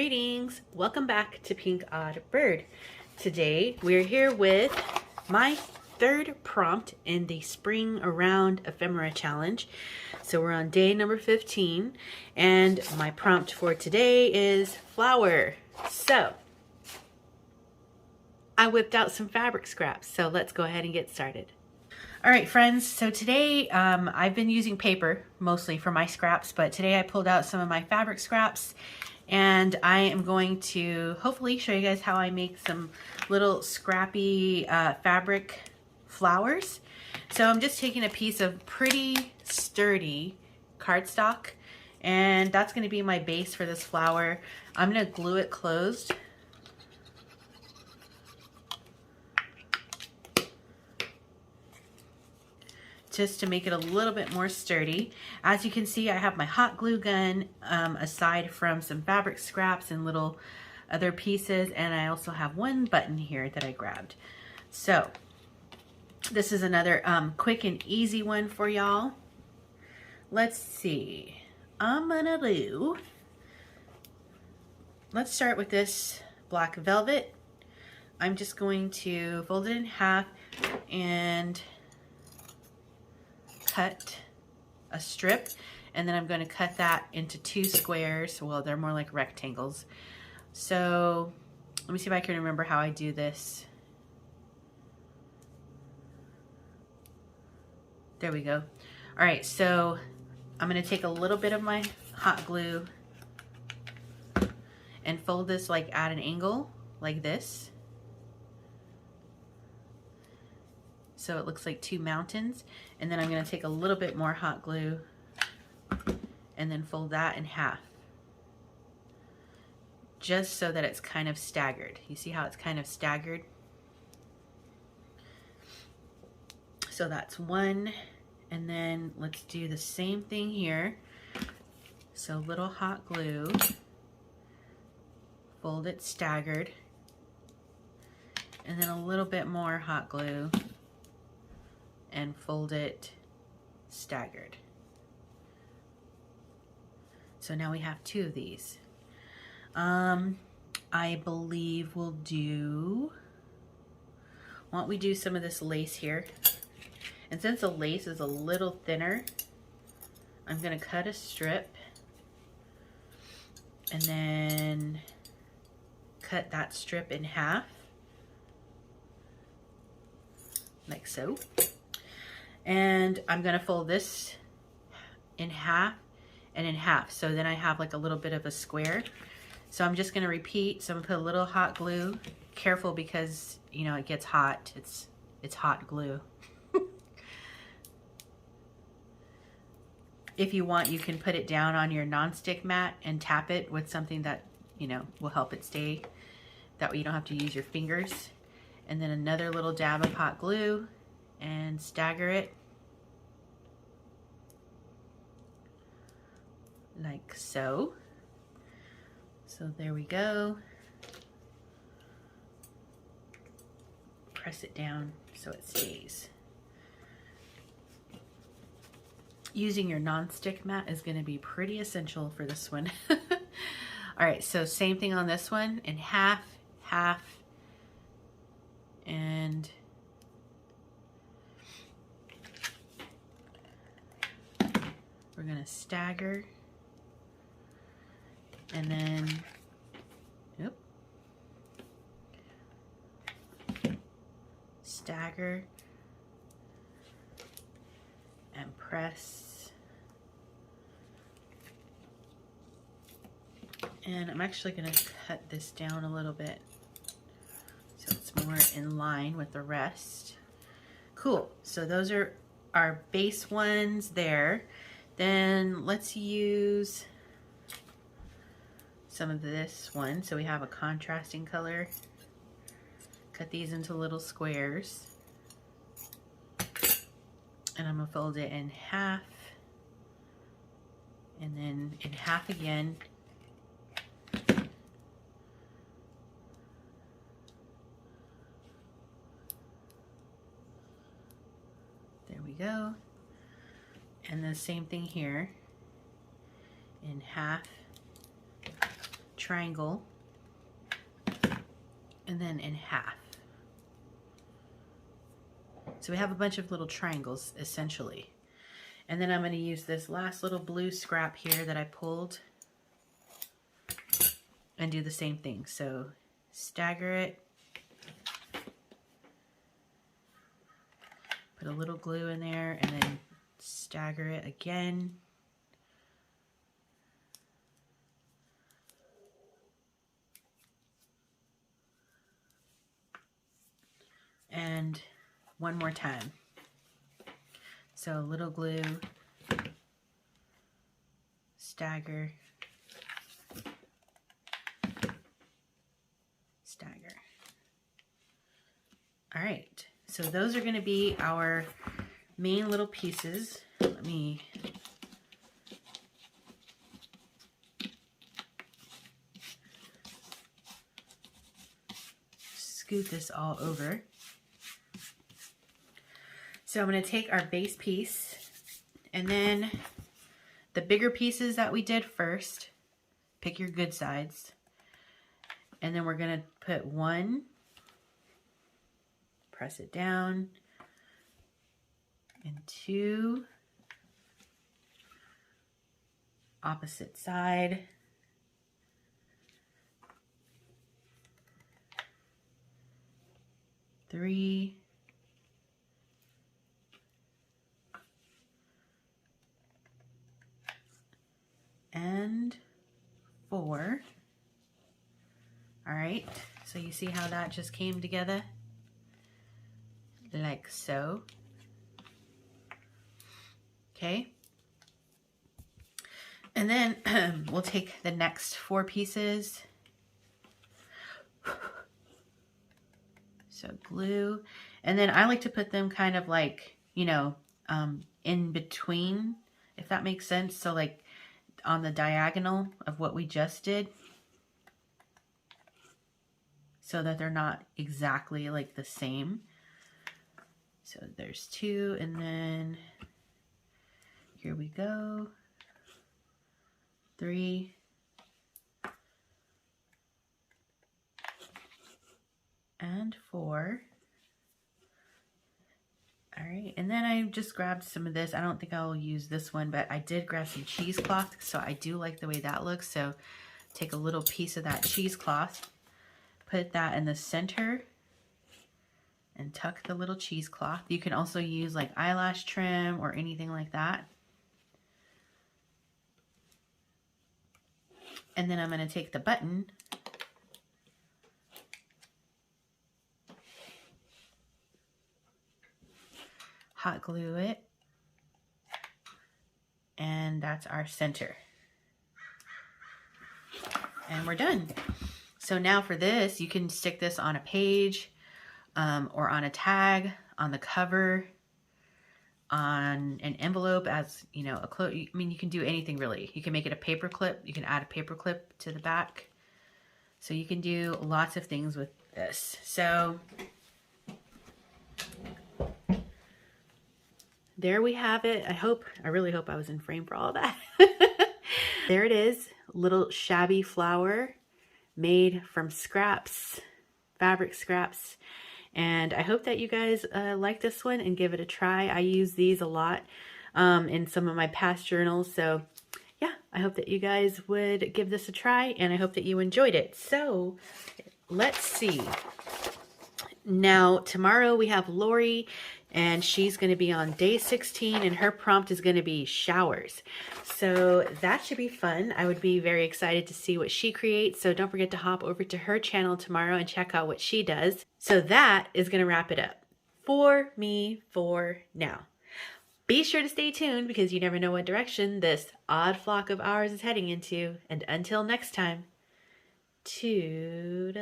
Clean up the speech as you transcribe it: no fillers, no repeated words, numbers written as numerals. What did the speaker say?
Greetings! Welcome back to PinkOddBird. Today we're here with my third prompt in the Spring Around Ephemera Challenge. So we're on day number 15 and my prompt for today is flower. So I whipped out some fabric scraps, so let's go ahead and get started. Alright friends, so today I've been using paper mostly for my scraps, but today I pulled out some of my fabric scraps and I am going to hopefully show you guys how I make some little scrappy fabric flowers. So I'm just taking a piece of pretty sturdy cardstock and that's going to be my base for this flower. I'm going to glue it closed. Just to make it a little bit more sturdy. As you can see, I have my hot glue gun aside from some fabric scraps and little other pieces, and I also have one button here that I grabbed. So this is another quick and easy one for y'all. Let's see. Let's start with this black velvet. I'm just going to fold it in half and cut a strip, and then I'm going to cut that into two squares. Well, they're more like rectangles. So let me see if I can remember how I do this. There we go. All right, so I'm going to take a little bit of my hot glue and fold this like at an angle like this. So it looks like two mountains, and then I'm going to take a little bit more hot glue and then fold that in half, just so that it's kind of staggered. You see how it's kind of staggered? So that's one, and then let's do the same thing here. So little hot glue, fold it staggered, and then a little bit more hot glue and fold it staggered. So now we have two of these. I believe we'll do, why don't we do some of this lace here? And since the lace is a little thinner, I'm gonna cut a strip and then cut that strip in half, like so. And I'm gonna fold this in half and in half, so then I have like a little bit of a square. So I'm just gonna repeat. So I'm gonna put a little hot glue. Careful, because you know it gets hot. It's hot glue. If you want, you can put it down on your nonstick mat and tap it with something that will help it stay. That way you don't have to use your fingers. And then another little dab of hot glue and stagger it like so. So there we go. Press it down so it stays. Using your non-stick mat is going to be pretty essential for this one. All right, so same thing on this one, in half, half, and we're going to stagger, and then, stagger, and press. And I'm actually going to cut this down a little bit so it's more in line with the rest. Cool, so those are our base ones there. Then let's use some of this one. So we have a contrasting color. Cut these into little squares. And I'm going to fold it in half. And then in half again. There we go. And the same thing here. In half. triangle and then in half. So we have a bunch of little triangles essentially. And then I'm going to use this last little blue scrap here that I pulled and do the same thing. So stagger it, put a little glue in there, and then stagger it again. And one more time. So a little glue, stagger, stagger. All right, so those are going to be our main little pieces. Let me scoot this all over. So I'm going to take our base piece and then the bigger pieces that we did first, pick your good sides, and then we're going to put one, press it down, and two, opposite side, three, and four. All right, so you see how that just came together like so. Okay, and then we'll take the next four pieces. So glue, and then I like to put them kind of like, you know, in between, if that makes sense. So like on the diagonal of what we just did, so that they're not exactly like the same. So there's two, and then here we go, three, and four. All right, and then I just grabbed some of this. I don't think I'll use this one, but I did grab some cheesecloth, so I do like the way that looks. So take a little piece of that cheesecloth, put that in the center, and tuck the little cheesecloth. You can also use like eyelash trim or anything like that. And then I'm going to take the button, hot glue it, and that's our center. And we're done. So now for this, you can stick this on a page, or on a tag, on the cover, on an envelope, as you know, I mean, you can do anything really. You can make it a paper clip. You can add a paper clip to the back. So you can do lots of things with this. So there we have it. I really hope I was in frame for all that. There it is, little shabby flower made from scraps, fabric scraps. And I hope that you guys like this one and give it a try. I use these a lot in some of my past journals. So yeah, I hope that you guys would give this a try, and I hope that you enjoyed it. So let's see. Now, tomorrow we have Lori, and she's going to be on day 16, and her prompt is going to be showers. So that should be fun. I would be very excited to see what she creates. So don't forget to hop over to her channel tomorrow and check out what she does. So that is going to wrap it up for me for now. Be sure to stay tuned, because you never know what direction this odd flock of ours is heading into. And until next time, toodaloo.